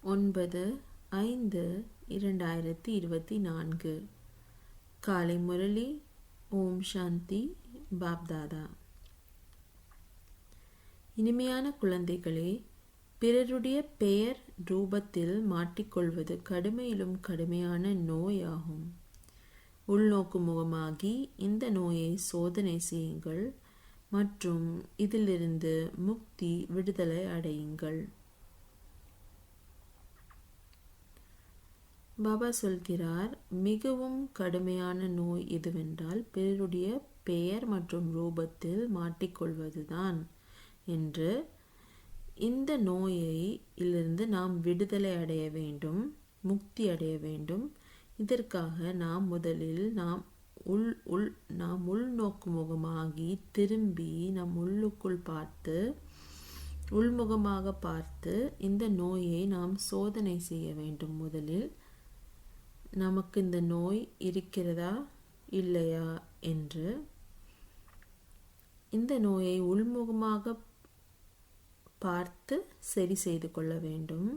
9/5/2024 காலை முரளி. ஓம் சாந்தி. பாப்தாதா. இனிமையான குழந்தைகளே, பிறருடைய பெயர் ரூபத்தில் மாட்டிக்கொள்வது கடுமையிலும் கடுமையான நோயாகும். உள்நோக்கு முகமாகி இந்த நோயை சோதனை செய்யுங்கள் மற்றும் இதிலிருந்து முக்தி விடுதலை அடையுங்கள். பாபா சொல்கிறார், மிகவும் கடுமையான நோய் எதுவென்றால் பிறருடைய பெயர் மற்றும் ரூபத்தில் மாட்டிக்கொள்வதுதான் என்று. இந்த நோயிலிருந்து நாம் விடுதலை அடைய வேண்டும், முக்தி அடைய வேண்டும். இதற்காக நாம் முதலில் நாம் உள்நோக்கு முகமாகி திரும்பி நம் உள்ளுக்குள் பார்த்து உள்முகமாக பார்த்து இந்த நோயை நாம் சோதனை செய்ய வேண்டும். முதலில் நமக்கு இந்த நோய் இருக்கிறதா இல்லையா என்று இந்த நோயை உள்முகமாக பார்த்து சரி செய்து கொள்ள வேண்டும்.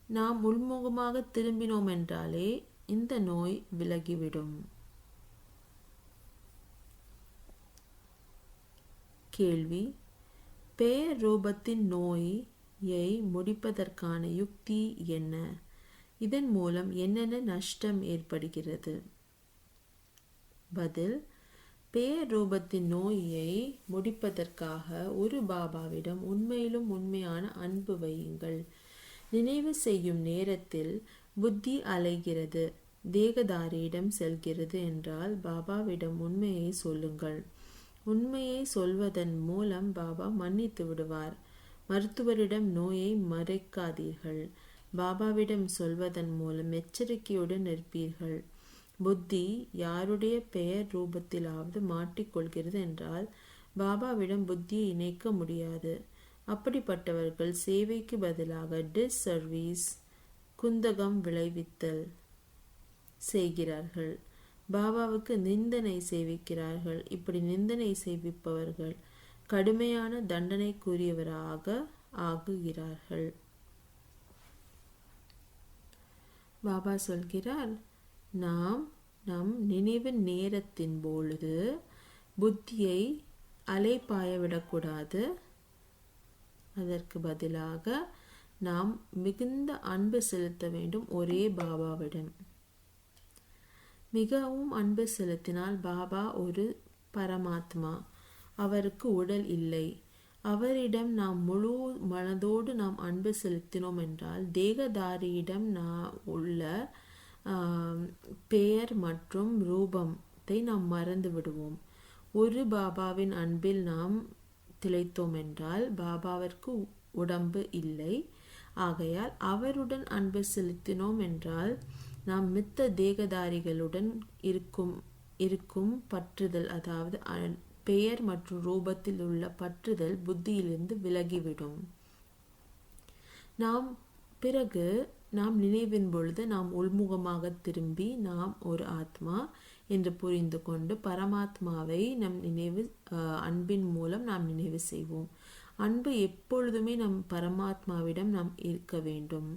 நாம் உள்முகமாக திரும்பினோம் என்றாலே இந்த நோய் விலகிவிடும். கேள்வி: பெயர் ரூபத்தின் நோயை முடிப்பதற்கான யுக்தி என்ன? இதன் மூலம் என்னென்ன நஷ்டம் ஏற்படுகிறது? பதில்: பெயர் ரூபத்தின் நோயை முடிப்பதற்காக ஒரு பாபாவிடம் உண்மையிலும் உண்மையான அன்பு வையுங்கள். நினைவு செய்யும் நேரத்தில் புத்தி அலைகிறது, தேகதாரியிடம் செல்கிறது என்றால் பாபாவிடம் உண்மையை சொல்லுங்கள். உண்மையை சொல்வதன் மூலம் பாபா மன்னித்து விடுவார். மருத்துவரிடம் நோயை மறைக்காதீர்கள். பாபாவிடம் சொல்வதன் மூலம் எச்சரிக்கையுடன் இருப்பீர்கள். புத்தி யாருடைய பெயர் ரூபத்திலாவது மாட்டிக்கொள்கிறது என்றால் பாபாவிடம் புத்தியை இணைக்க முடியாது. அப்படிப்பட்டவர்கள் சேவைக்கு பதிலாக டிஸ்சர்வீஸ், குந்தகம் விளைவித்தல் செய்கிறார்கள். பாபாவுக்கு நிந்தனை செய்விக்கிறார்கள். இப்படி நிந்தனை செய்விப்பவர்கள் கடுமையான தண்டனைக்குரியவராக ஆகுகிறார்கள். பாபா சொல்கிறார், நாம் நம் நினைவு நேரத்தின் பொழுது புத்தியை அலைபாயவிடக்கூடாது. அதற்கு பதிலாக நாம் மிகுந்த அன்பு செலுத்த வேண்டும் ஒரே பாபாவிடம். மிகவும் அன்பு செலுத்தினால் பாபா ஒரு பரமாத்மா, அவருக்கு உடல் இல்லை. அவரிடம் நாம் முழு மனதோடு நாம் அன்பு செலுத்தினோம் என்றால் தேகதாரியிடம் உள்ள பெயர் மற்றும் ரூபத்தை நாம் மறந்து விடுவோம். ஒரு பாபாவின் அன்பில் நாம் திளைத்தோம் என்றால் பாபாவிற்கு உடம்பு இல்லை. ஆகையால் அவருடன் அன்பு செலுத்தினோம் என்றால் நாம் மித்த தேகதாரிகளுடன் இருக்கும் பற்றுதல், அதாவது பெயர் மற்றும் ரூபத்தில் உள்ள பற்றுதல் புத்தியிலிருந்து விலகிவிடும். பிறகு நாம் நினைவின் பொழுது நாம் உள்முகமாக திரும்பி நாம் ஒரு ஆத்மா என்று புரிந்து கொண்டு பரமாத்மாவை நம் அன்பின் மூலம் நாம் நினைவு செய்வோம். அன்பு எப்பொழுதுமே நம் பரமாத்மாவிடம் நாம் இருக்க வேண்டும்.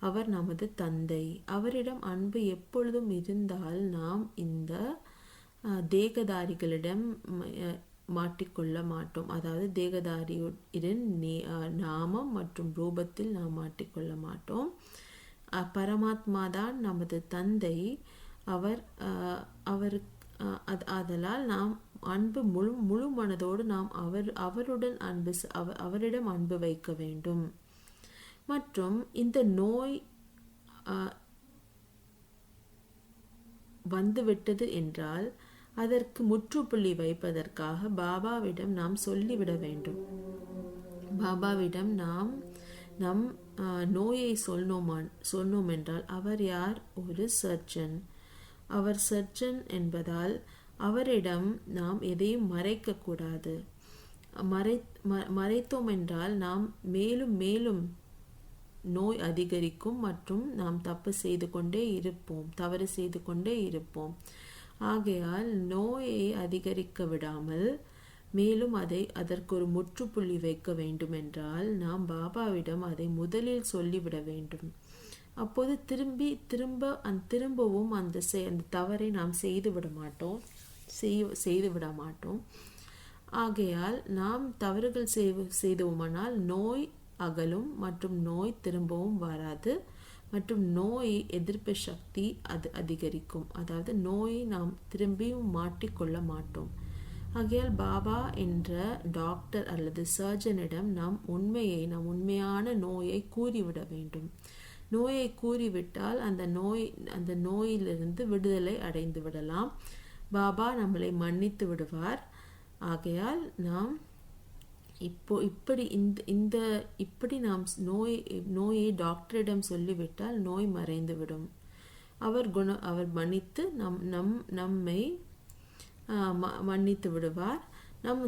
அவர் நமது தந்தை. அவரிடம் அன்பு எப்பொழுதும் இருந்தால் நாம் இந்த தேகதாரிகளிடம் மாட்டிக்கொள்ள மாட்டோம். அதாவது தேகதாரியுடன் நாமம் மற்றும் ரூபத்தில் நாம் மாட்டிக்கொள்ள மாட்டோம். பரமாத்மா தான் நமது தந்தை. ஆதலால் நாம் அன்பு முழு மனதோடு நாம் அவரிடம் அன்பு வைக்க வேண்டும். மற்றும் இந்த நோய் வந்துவிட்டது என்றால் அதற்கு முற்றுப்புள்ளி வைப்பதற்காக பாபாவிடம் நாம் சொல்லிவிட வேண்டும். பாபாவிடம் நாம் நம் நோயை சொன்னோம் என்றால் அவர் யார்? ஒரு சர்ஜன். அவர் சர்ஜன் என்பதால் அவரிடம் நாம் எதையும் மறைக்கக்கூடாது. மறைத்தோம் என்றால் நாம் மேலும் மேலும் நோய் அதிகரிக்கும் மற்றும் நாம் தவறு செய்து கொண்டே இருப்போம். ஆகையால் நோயை அதிகரிக்க விடாமல் மேலும் அதற்கு ஒரு முற்றுப்புள்ளி வைக்க வேண்டும் என்றால் நாம் பாபாவிடம் அதை முதலில் சொல்லிவிட வேண்டும். அப்போது திரும்பவும் அந்த தவறை நாம் செய்துவிட மாட்டோம். ஆகையால் நாம் தவறுகள் செய்தோமானால் நோய் அகலும் மற்றும் நோய் திரும்பவும் வராது மற்றும் நோய் எதிர்ப்பு சக்தி அதிகரிக்கும். அதாவது நோயை நாம் திரும்பியும் மாட்டிக்கொள்ள மாட்டோம். ஆகையால் பாபா என்ற டாக்டர் அல்லது சர்ஜனிடம் நாம் உண்மையான நோயை கூறிவிட வேண்டும். நோயை கூறிவிட்டால் அந்த நோயிலிருந்து விடுதலை அடைந்து விடலாம். பாபா நம்மளை மன்னித்து விடுவார். ஆகையால் நாம் இப்படி நாம் நோயை டாக்டரிடம் சொல்லிவிட்டால் நோய் மறைந்துவிடும். அவர் மன்னித்து நம்மை மன்னித்து விடுவார். நாம்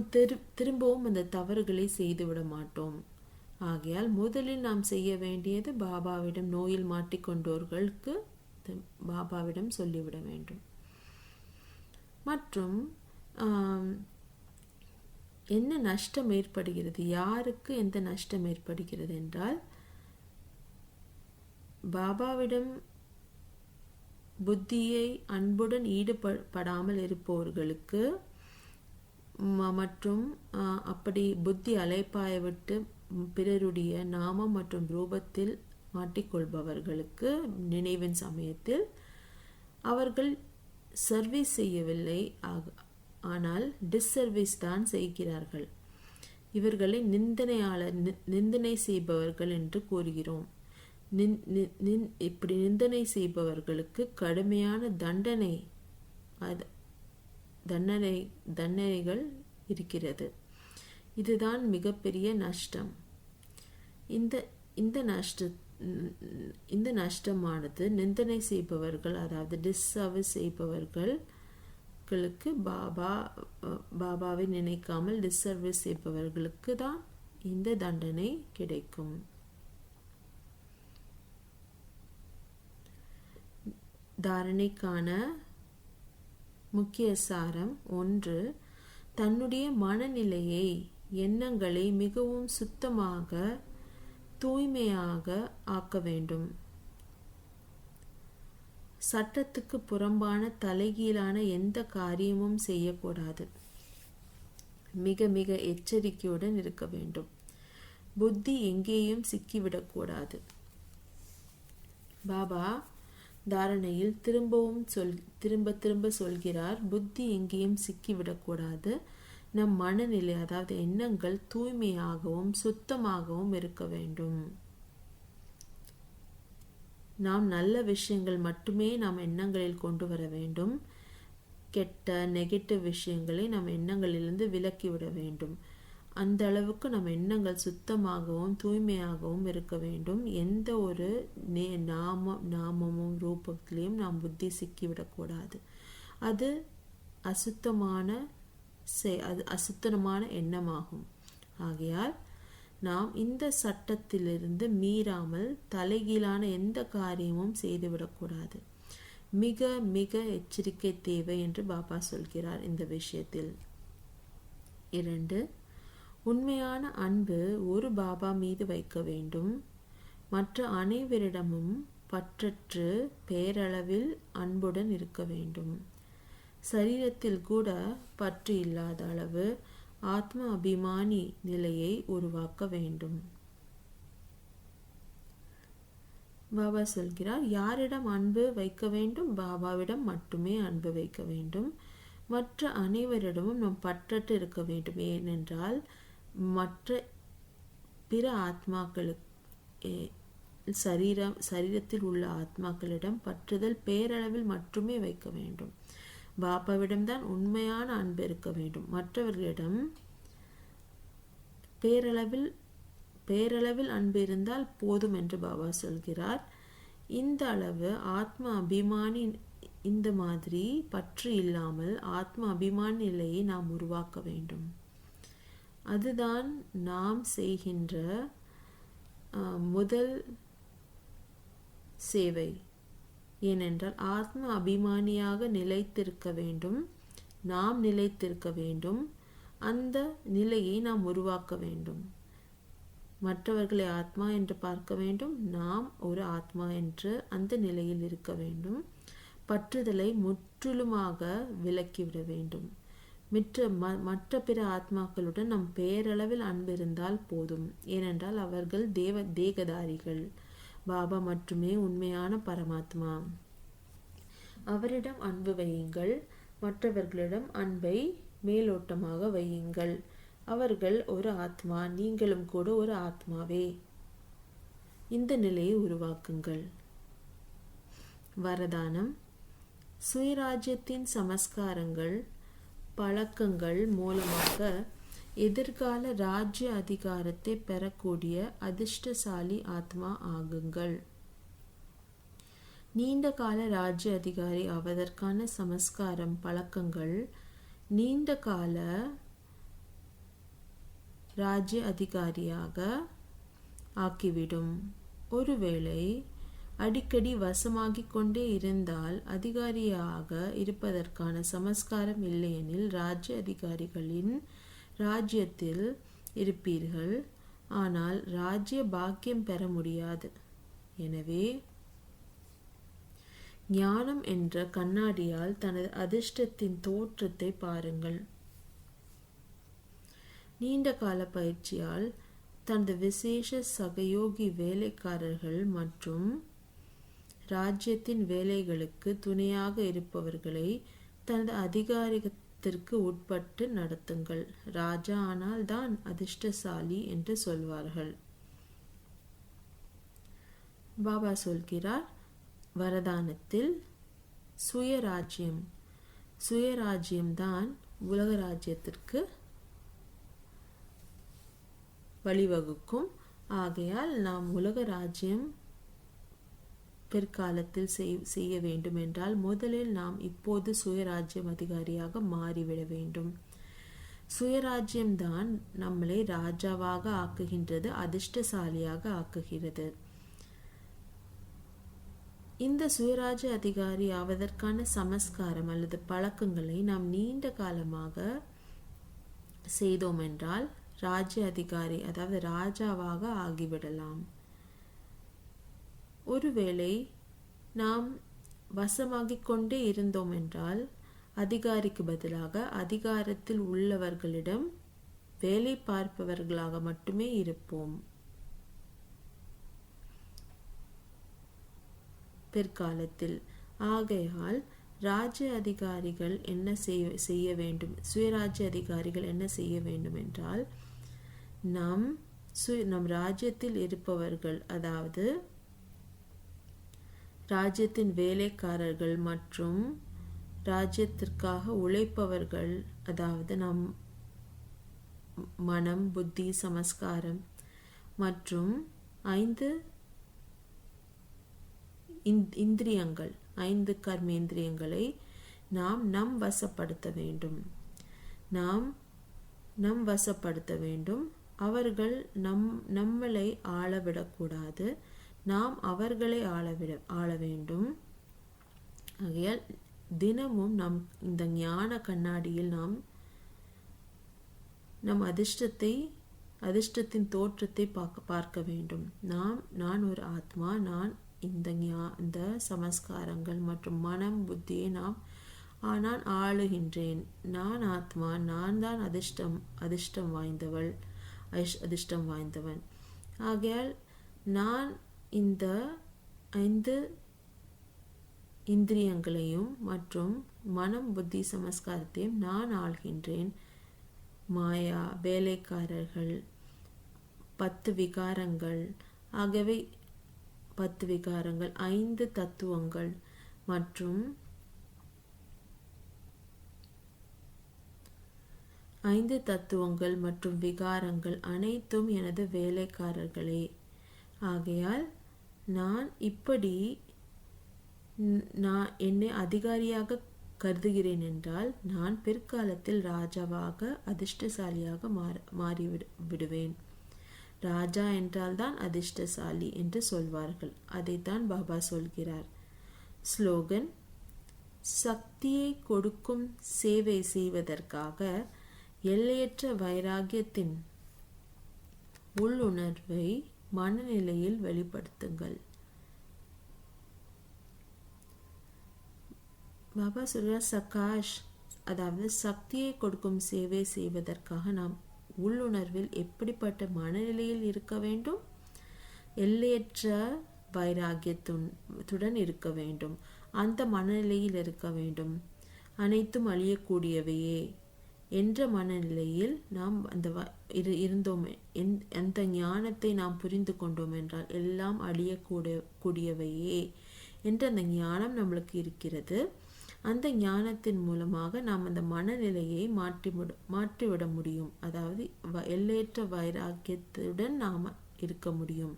திரும்பவும் அந்த தவறுகளை செய்துவிட மாட்டோம். ஆகையால் முதலில் நாம் செய்ய வேண்டியது பாபாவிடம் நோயில் மாட்டிக்கொண்டோர்களுக்கு பாபாவிடம் சொல்லிவிட வேண்டும். மற்றும் என்ன நஷ்டம் ஏற்படுகிறது, யாருக்கு எந்த நஷ்டம் ஏற்படுகிறது என்றால், பாபாவிடம் புத்தியை அன்புடன் ஈடுபடாமல் இருப்பவர்களுக்கு மற்றும் அப்படி புத்தி அலைப்பாய விட்டு பிறருடைய நாமம் மற்றும் ரூபத்தில் மாட்டிக்கொள்பவர்களுக்கு நினைவின் சமயத்தில் அவர்கள் சர்வீஸ் செய்யவில்லை, ஆனால் டிஸ்சர்வீஸ் தான் செய்கிறார்கள். இவர்களை நிந்தனை செய்பவர்கள் என்று கூறுகிறோம். இப்படி நிந்தனை செய்பவர்களுக்கு கடுமையான தண்டனைகள் இருக்கிறது. இதுதான் மிகப்பெரிய நஷ்டம். இந்த நஷ்டமானது நிந்தனை செய்பவர்கள், அதாவது டிஸ்சர்வீஸ் செய்பவர்களுக்கு பாபாவை நினைக்காமல் டிஸ்சர்வீஸ் செய்பவர்களுக்கு தான் இந்த தண்டனை கிடைக்கும். தாரணைக்கான முக்கிய சாரம்: 1. தன்னுடைய மனநிலையை, எண்ணங்களை மிகவும் சுத்தமாக, தூய்மையாக ஆக்க வேண்டும். சட்டத்துக்கு புறம்பான தலைகீழான எந்த காரியமும் செய்யக்கூடாது. மிக மிக எச்சரிக்கையுடன் இருக்க வேண்டும். புத்தி எங்கேயும் சிக்கிவிடக்கூடாது. பாபா தாரணையில் திரும்ப சொல்கிறார், புத்தி எங்கேயும் சிக்கிவிடக்கூடாது. நம் மனநிலை, அதாவது எண்ணங்கள் தூய்மையாகவும் சுத்தமாகவும் இருக்க வேண்டும். நாம் நல்ல விஷயங்கள் மட்டுமே நாம் எண்ணங்களில் கொண்டு வர வேண்டும். கெட்ட நெகட்டிவ் விஷயங்களை நம் எண்ணங்களிலிருந்து விலக்கிவிட வேண்டும். அந்த அளவுக்கு நம் எண்ணங்கள் சுத்தமாகவும் தூய்மையாகவும் இருக்க வேண்டும். எந்த ஒரு நாமமும் ரூபத்திலையும் நாம் புத்தி சிக்கிவிடக்கூடாது. அது அசுத்தமான எண்ணமாகும். ஆகையால் நாம் இந்த சட்டத்திலிருந்து மீறாமல் தலைகீழான எந்த காரியமும் செய்துவிடக்கூடாது. மிக மிக எச்சரிக்கை தேவை என்று பாபா சொல்கிறார் இந்த விஷயத்தில். 2. உண்மையான அன்பு ஒரு பாபா மீது வைக்க வேண்டும். மற்ற அனைவரிடமும் பற்றற்று பேரளவில் அன்புடன் இருக்க வேண்டும். சரீரத்தில் கூட பற்று இல்லாத அளவு ஆத்ம அபிமானி நிலையை உருவாக்க வேண்டும். பாபா சொல்கிறார், யாரிடம் அன்பு வைக்க வேண்டும்? பாபாவிடம் மட்டுமே அன்பு வைக்க வேண்டும். மற்ற அனைவரிடமும் நாம் பற்றற்று இருக்க வேண்டும். ஏனென்றால் மற்ற பிற ஆத்மாக்களுக்கு சரீரத்தில் உள்ள ஆத்மாக்களிடம் பற்றுதல் பேரளவில் மட்டுமே வைக்க வேண்டும். பாபாவிடம்தான் உண்மையான அன்பு இருக்க வேண்டும். மற்றவர்களிடம் பேரளவில் அன்பு இருந்தால் போதும் என்று பாபா சொல்கிறார். இந்த அளவு ஆத்ம அபிமானி, இந்த மாதிரி பற்று இல்லாமல் ஆத்ம அபிமானி நிலையை நாம் உருவாக்க வேண்டும். அதுதான் நாம் செய்கின்ற முதல் சேவை. ஏனென்றால் ஆத்ம அபிமானியாக நிலைத்திருக்க வேண்டும். நாம் நிலைத்திருக்க வேண்டும். அந்த நிலையை நாம் உருவாக்க வேண்டும். மற்றவர்களை ஆத்மா என்று பார்க்க வேண்டும், நாம் ஒரு ஆத்மா என்று அந்த நிலையில் இருக்க வேண்டும். பற்றுதலை முற்றிலுமாக விலக்கிவிட வேண்டும். மற்ற பிற ஆத்மாக்களுடன் நம் பேரளவில் அன்பு இருந்தால் போதும். ஏனென்றால் அவர்கள் தேகதாரிகள். பாபா மட்டுமே உண்மையான பரமாத்மா. அவரிடம் அன்பு வையுங்கள், மற்றவர்களிடம் அன்பை மேலோட்டமாக வையுங்கள். அவர்கள் ஒரு ஆத்மா, நீங்களும் கூட ஒரு ஆத்மாவே. இந்த நிலையை உருவாக்குங்கள். வரதானம்: சுயராஜ்யத்தின் சமஸ்காரங்கள் பழக்கங்கள் மூலமாக எதிர்கால ராஜ்ய அதிகாரத்தை பெறக்கூடிய அதிர்ஷ்டசாலி ஆத்மா ஆகுங்கள். நீண்ட கால ராஜ்ய அதிகாரி ஆவதற்கான சமஸ்காரம் பழக்கங்கள் நீண்ட கால ராஜ்ய அதிகாரியாக ஆக்கிவிடும். ஒருவேளை அடிக்கடி வசமாகிக் கொண்டே இருந்தால் அதிகாரியாக இருப்பதற்கான சமஸ்காரம் இல்லையெனில் ராஜ்ய அதிகாரிகளின் ராஜ்யத்தில் இருப்பீர்கள், ஆனால் ராஜ்ய பாக்கியம் பெற முடியாது. எனவே ஞானம் என்ற கண்ணாடியால் தனது அதிர்ஷ்டத்தின் தோற்றத்தை பாருங்கள். நீண்ட கால பயிற்சியால் தனது விசேஷ சகயோகி வேலைக்காரர்கள் மற்றும் ராஜ்யத்தின் வேலைகளுக்கு துணையாக இருப்பவர்களை தனது அதிகாரத்திற்கு உட்பட்டு நடத்துங்கள். ராஜா ஆனால் தான் அதிர்ஷ்டசாலி என்று சொல்வார்கள். பாபா சொல்கிறார் வரதானத்தில், சுயராஜ்யம்தான் உலக ராஜ்யத்திற்கு வழிவகுக்கும். ஆகையால் நாம் உலக ராஜ்யம் பிற்காலத்தில் செய்ய வேண்டும் என்றால் முதலில் நாம் இப்போது சுயராஜ்யம் அதிகாரியாக மாறிவிட வேண்டும். சுயராஜ்யம்தான் நம்மளை ராஜாவாக ஆக்குகின்றது, அதிர்ஷ்டசாலியாக ஆக்குகிறது. இந்த சுயராஜ்ய அதிகாரி ஆவதற்கான சமஸ்காரம் அல்லது பழக்கங்களை நாம் நீண்ட காலமாக செய்தோம் என்றால் ராஜ்ய அதிகாரி அதாவது ராஜாவாக ஆகிவிடலாம். ஒருவேளை நாம் வசமாகிக் கொண்டே இருந்தோம் என்றால் அதிகாரிக்கு பதிலாக அதிகாரத்தில் உள்ளவர்களிடம் வேலை பார்ப்பவர்களாக மட்டுமே இருப்போம். பிற்காலத்தில் ஆகையால் ராஜ்ய அதிகாரிகள் என்ன செய்ய வேண்டும், சுயராஜ்ய அதிகாரிகள் என்ன செய்ய வேண்டும் என்றால் நம் ராஜ்யத்தில் இருப்பவர்கள் அதாவது ராஜ்யத்தின் வேலைக்காரர்கள் மற்றும் ராஜ்யத்திற்காக உழைப்பவர்கள், அதாவது நம் மனம், புத்தி, சமஸ்காரம் மற்றும் 5 இந்திரியங்கள், 5 கர்மேந்திரியங்களை நாம் வசப்படுத்த வேண்டும். அவர்கள் நம்மளை ஆளவிடக்கூடாது, நாம் அவர்களை ஆள வேண்டும். ஆகையால் தினமும் நம் இந்த ஞான கண்ணாடியில் நம் அதிர்ஷ்டத்தின் தோற்றத்தை பார்க்க வேண்டும். நான் ஒரு ஆத்மா, நான் இந்த சமஸ்காரங்கள் மற்றும் மனம், புத்தியை நான் ஆளுகின்றேன். நான் ஆத்மா, நான் தான் அதிர்ஷ்டம் வாய்ந்தவன். ஆகையால் நான் இந்த 5 இந்திரியங்களையும் மற்றும் மனம், புத்தி, சமஸ்காரத்தையும் நான் ஆள்கின்றேன். மாயா, வேலைக்காரர்கள், 10 விகாரங்கள், ஆகவே 10 விகாரங்கள், 5 தத்துவங்கள் மற்றும் 5 தத்துவங்கள் மற்றும் விகாரங்கள் அனைத்தும் எனது வேலைக்காரர்களே. ஆகையால் நான் என்னை அதிகாரியாக கருதுகிறேன் என்றால் நான் பிற்காலத்தில் ராஜாவாக அதிர்ஷ்டசாலியாக மாறிவிடுவேன். ராஜா என்றால் தான் அதிர்ஷ்டசாலி என்று சொல்வார்கள். அதைத்தான் பாபா சொல்கிறார். ஸ்லோகன்: சக்தியை கொடுக்கும் சேவை செய்வதற்காக எல்லையற்ற வைராகியத்தின் உள்ளுணர்வை மனநிலையில் வெளிப்படுத்துங்கள். பாபா சொல்ற சகாஷ், அதாவது சக்தியை கொடுக்கும் சேவை செய்வதற்காக நாம் உள்ளுணர்வில் எப்படிப்பட்ட மனநிலையில் இருக்க வேண்டும்? எல்லையற்ற வைராகியத்துடன் இருக்க வேண்டும். அந்த மனநிலையில் இருக்க வேண்டும். அனைத்தும் அழியக்கூடியவையே என்ற மனநிலையில் நாம் இருந்தோம். அந்த ஞானத்தை நாம் புரிந்து கொண்டோம் என்றால் எல்லாம் அழியக்கூடியவையே என்ற அந்த ஞானம் நம்மளுக்கு இருக்கிறது. அந்த ஞானத்தின் மூலமாக நாம் அந்த மனநிலையை மாற்றிவிட முடியும். அதாவது எல்லையற்ற வைராக்கியத்துடன் நாம் இருக்க முடியும்.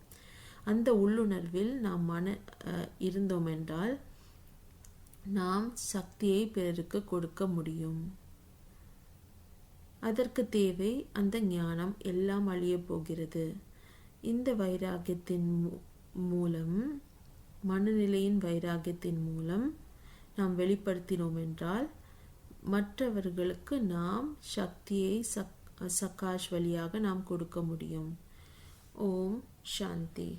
அந்த உள்ளுணர்வில் நாம் இருந்தோம் என்றால் நாம் சக்தியை பிறருக்கு கொடுக்க முடியும். அதற்கு தேவை அந்த ஞானம். எல்லாம் அழிய போகிறது. இந்த வைராகியத்தின் மூலம், மனநிலையின் வைராகியத்தின் மூலம் நாம் வெளிப்படுத்தினோம் என்றால் மற்றவர்களுக்கு நாம் சக்தியை சகாஷ் வழியாக நாம் கொடுக்க முடியும். ஓம் சாந்தி.